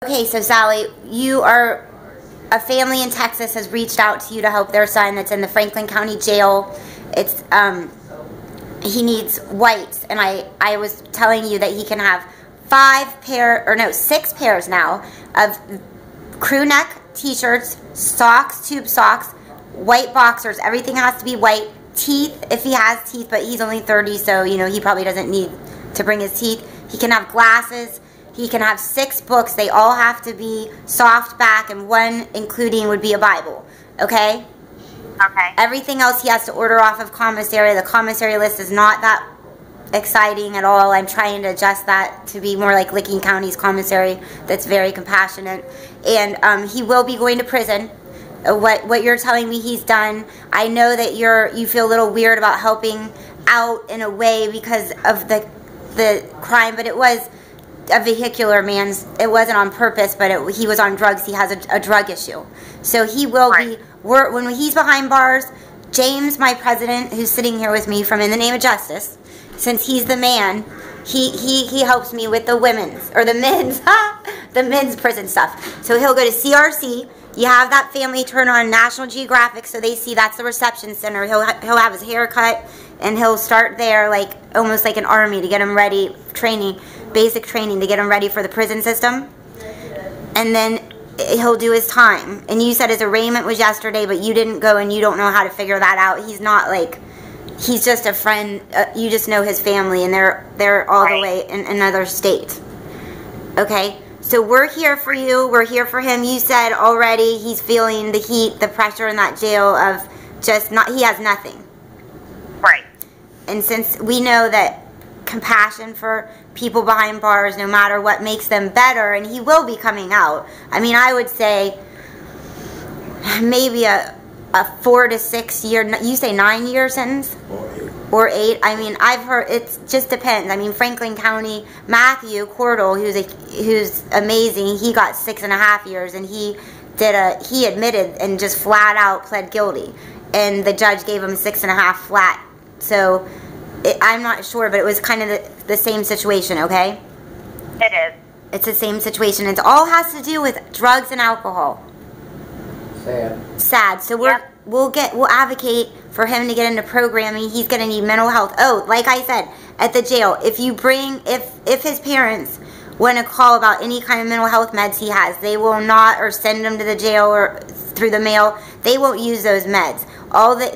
Okay, so Sally, you are, a family in Texas has reached out to you to help their son that's in the Franklin County Jail. It's, he needs whites, and I was telling you that he can have 6 pairs now of crew neck t-shirts, socks, tube socks, white boxers. Everything has to be white. Teeth, if he has teeth, but he's only 30, so, you know, he probably doesn't need to bring his teeth. He can have glasses. He can have 6 books. They all have to be soft back, and one including would be a Bible. Okay? Okay. Everything else he has to order off of commissary. The commissary list is not that exciting at all. I'm trying to adjust that to be more like Licking County's commissary that's very compassionate. And he will be going to prison. What you're telling me he's done, I know that you feel a little weird about helping out in a way because of the crime, but it was a vehicular man's, it wasn't on purpose, but he was on drugs. He has a drug issue. So he will be, when he's behind bars, James, my president, who's sitting here with me from In the Name of Justice, since he's the man, he helps me with the women's, or the men's, the men's prison stuff. So he'll go to CRC. You have that family turn on National Geographic so they see that's the reception center. He'll have his hair cut, and he'll start there like almost like an army to get him ready, basic training to get him ready for the prison system. And then he'll do his time. And you said his arraignment was yesterday, but you didn't go and you don't know how to figure that out. He's not like, he's just a friend. You just know his family, and they're all the way in another state. Okay? So we're here for you. We're here for him. You said already he's feeling the heat, the pressure in that jail of just not, he has nothing. Right. And since we know that compassion for people behind bars, no matter what, makes them better, and he will be coming out. I mean, I would say maybe a 4 to 6 year, you say 9 year sentence? Or 8. I mean, I've heard, it just depends. I mean, Franklin County, Matthew Cordell, who's amazing, he got 6.5 years, and he admitted and just flat out pled guilty. And the judge gave him 6.5 flat. So, I'm not sure, but it was kind of the same situation, okay? It is. It's the same situation. It all has to do with drugs and alcohol. Sad. So we'll advocate for him to get into programming. He's going to need mental health. Oh, like I said, at the jail, if his parents want to call about any kind of mental health meds he has, they will not, or send him to the jail or through the mail, they won't use those meds.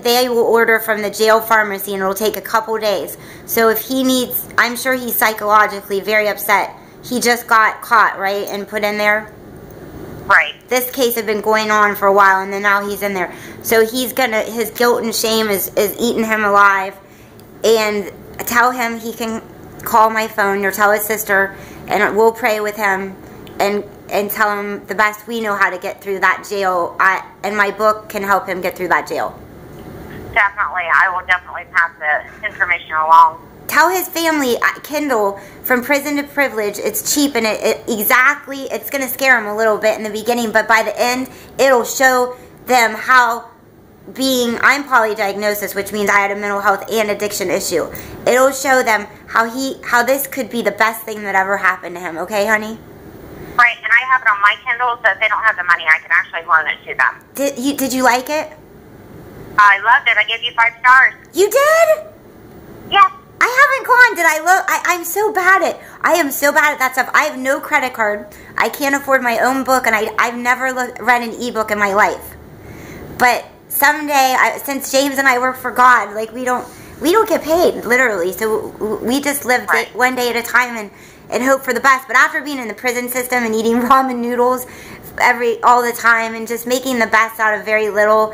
They will order from the jail pharmacy, and it'll take a couple days. So if he needs, I'm sure he's psychologically very upset. He just got caught, right, and put in there? Right. This case had been going on for a while, and then now he's in there. So his guilt and shame is eating him alive. And tell him he can call my phone, or tell his sister, and we'll pray with him and tell him the best we know how to get through that jail. And my book can help him get through that jail. Definitely. I will definitely pass the information along. Tell his family, Kindle, From Prison to Privilege, it's cheap, and it's going to scare him a little bit in the beginning, but by the end, it'll show them how I'm polydiagnosis, which means I had a mental health and addiction issue. It'll show them how this could be the best thing that ever happened to him, okay, honey? Right, and I have it on my Kindle, so if they don't have the money, I can actually loan it to them. Did you like it? I loved it. I gave you 5 stars. You did? Yes. I haven't gone. Did I look? I'm so bad at, I am so bad at that stuff. I have no credit card. I can't afford my own book, and I've never read an ebook in my life. But someday, since James and I work for God, like we don't get paid, literally. So we just live one day at a time and hope for the best. But after being in the prison system and eating ramen noodles all the time and just making the best out of very little,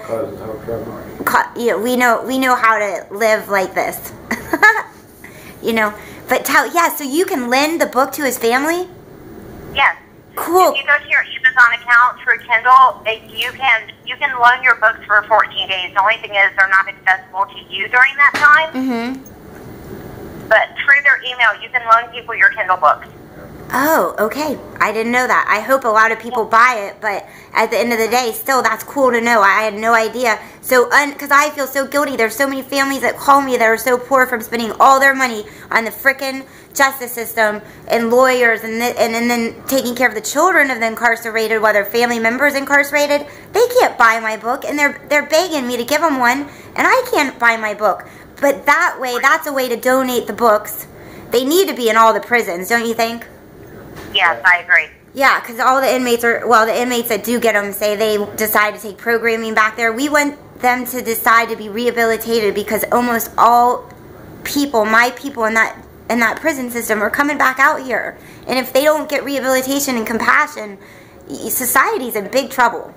we know how to live like this. You know, but so you can lend the book to his family? Yes. Cool. If you go to your Amazon account through Kindle, you can loan your books for 14 days. The only thing is they're not accessible to you during that time. Mm-hmm. But through their email, you can loan people your Kindle books. Oh, okay. I didn't know that. I hope a lot of people buy it, but at the end of the day, still, that's cool to know. I had no idea. So, because I feel so guilty. There's so many families that call me that are so poor from spending all their money on the frickin' justice system and lawyers and then taking care of the children of the incarcerated while their family members incarcerated, they can't buy my book, and they're begging me to give them one, and I can't buy my book. But that way, that's a way to donate the books. They need to be in all the prisons, don't you think? Yes, I agree. Yeah, because all the inmates are, well, the inmates that do get them say they decide to take programming back there. We want them to decide to be rehabilitated because almost all people, my people in that prison system are coming back out here. And if they don't get rehabilitation and compassion, society's in big trouble.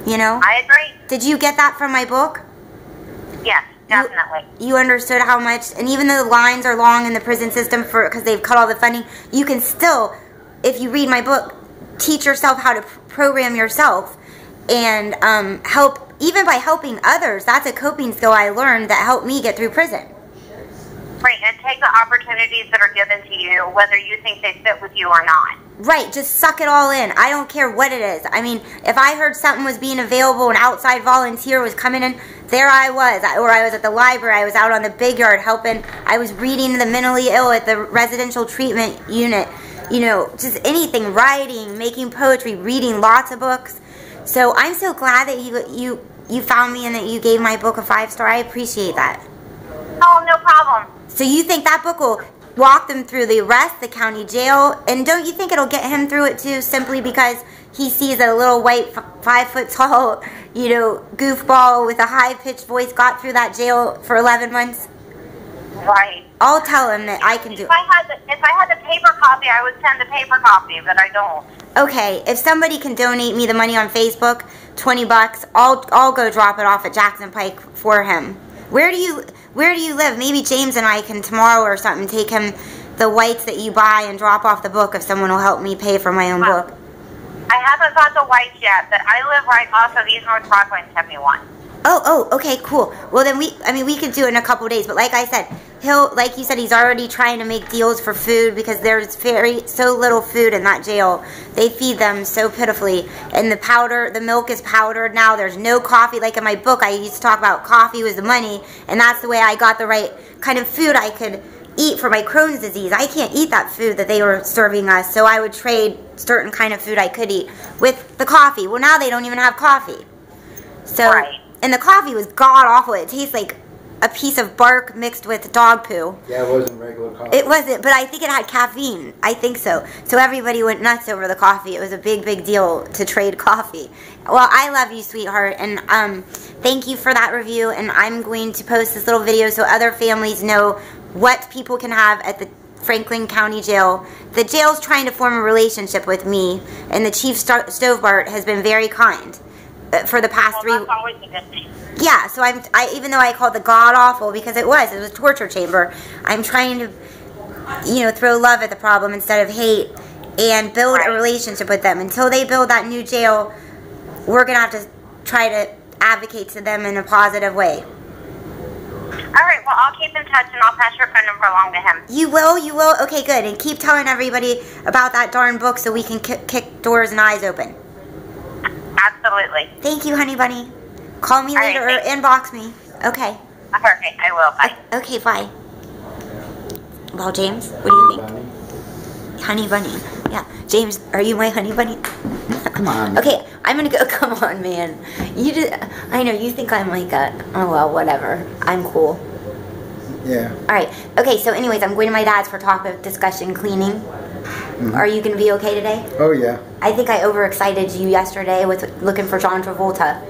You know? I agree. Did you get that from my book? Yes, definitely. You understood how much, and even though the lines are long in the prison system because they've cut all the funding, you can still, if you read my book, teach yourself how to program yourself and help, even by helping others. That's a coping skill I learned that helped me get through prison. Right, and take the opportunities that are given to you, whether you think they fit with you or not. Right, just suck it all in. I don't care what it is. I mean, if I heard something was being available, an outside volunteer was coming in, there I was. Or I was at the library, I was out on the big yard helping. I was reading to the mentally ill at the residential treatment unit. You know, just anything, writing, making poetry, reading lots of books. So I'm so glad that you found me and that you gave my book a 5-star. I appreciate that. Oh, no problem. So you think that book will walk them through the arrest, the county jail, and don't you think it'll get him through it too, simply because he sees that a little white 5-foot-tall, you know, goofball with a high-pitched voice got through that jail for 11 months? Right. I'll tell him that I can do it. If I had the paper copy, I would send the paper copy, but I don't. Okay, if somebody can donate me the money on Facebook, $20, I'll go drop it off at Jackson Pike for him. Where do you live? Maybe James and I can tomorrow or something take him the whites that you buy and drop off the book if someone will help me pay for my own book. I haven't got the whites yet, but I live right off of East North Broadway in 71. Oh, okay, cool. Well, then we could do it in a couple days. But like I said, like you said, he's already trying to make deals for food because there's so little food in that jail. They feed them so pitifully. And the milk is powdered now. There's no coffee. Like in my book, I used to talk about coffee was the money. And that's the way I got the right kind of food I could eat for my Crohn's disease. I can't eat that food that they were serving us. So I would trade certain kind of food I could eat with the coffee. Well, now they don't even have coffee. So... Right. And the coffee was god-awful. It tastes like a piece of bark mixed with dog poo. Yeah, it wasn't regular coffee. It wasn't, but I think it had caffeine. I think so. So everybody went nuts over the coffee. It was a big, big deal to trade coffee. Well, I love you, sweetheart, and thank you for that review, and I'm going to post this little video so other families know what people can have at the Franklin County Jail. The jail's trying to form a relationship with me, and the Chief Stovebart has been very kind. For the past 3 That's always a good thing. Yeah, so even though I called the god awful because it was a torture chamber, I'm trying to, you know, throw love at the problem instead of hate and build a relationship with them. Until they build that new jail, we're gonna have to try to advocate to them in a positive way. All right, well, I'll keep in touch and I'll pass your phone number along to him. You will? Okay, good. And keep telling everybody about that darn book so we can kick doors and eyes open. Absolutely. Thank you, honey bunny. Call me later or inbox me. Okay. Perfect. I will. Bye. Okay, bye. Well, James, what do you think? Honey bunny. Yeah. James, are you my honey bunny? Come on. Okay, I'm going to go. Come on, man. I know, you think I'm like oh, well, whatever. I'm cool. Yeah. All right. Okay, so anyways, I'm going to my dad's for topic discussion cleaning. Are you going to be okay today? Oh, yeah. I think I overexcited you yesterday with looking for John Travolta.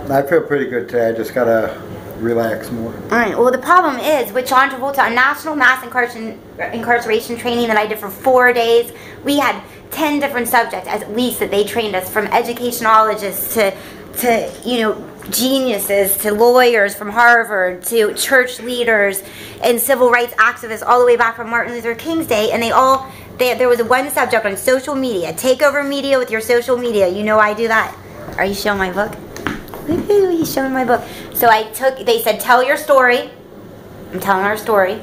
I feel pretty good today. I just got to relax more. All right. Well, the problem is with John Travolta, a national mass incarceration training that I did for 4 days, we had 10 different subjects at least that they trained us, from educationologists to you know, geniuses, to lawyers from Harvard, to church leaders and civil rights activists, all the way back from Martin Luther King's day. And there was one subject on social media. Take over media with your social media. You know I do that. Are you showing my book? Woohoo, he's showing my book. So they said, tell your story. I'm telling our story.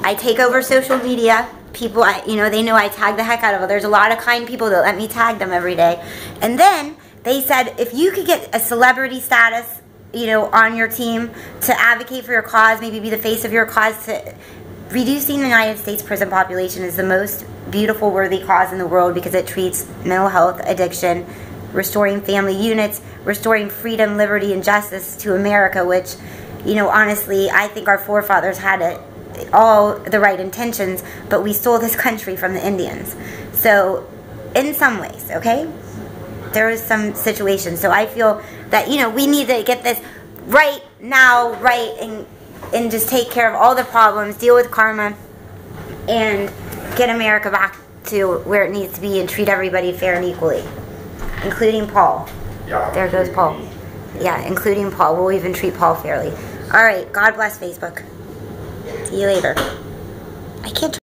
I take over social media. People, you know, they know I tag the heck out of it. There's a lot of kind people that let me tag them every day. And then they said, if you could get a celebrity status, you know, on your team to advocate for your cause, maybe be the face of your cause, reducing the United States prison population is the most beautiful, worthy cause in the world because it treats mental health, addiction, restoring family units, restoring freedom, liberty, and justice to America, which, you know, honestly, I think our forefathers had all the right intentions, but we stole this country from the Indians. So, in some ways, okay? There is some situations. So I feel that, you know, we need to get this right now, right, and just take care of all the problems, deal with karma, and get America back to where it needs to be and treat everybody fair and equally, including Paul. Yeah. There goes Paul. Yeah, including Paul. We'll even treat Paul fairly. All right. God bless Facebook. See you later. I can't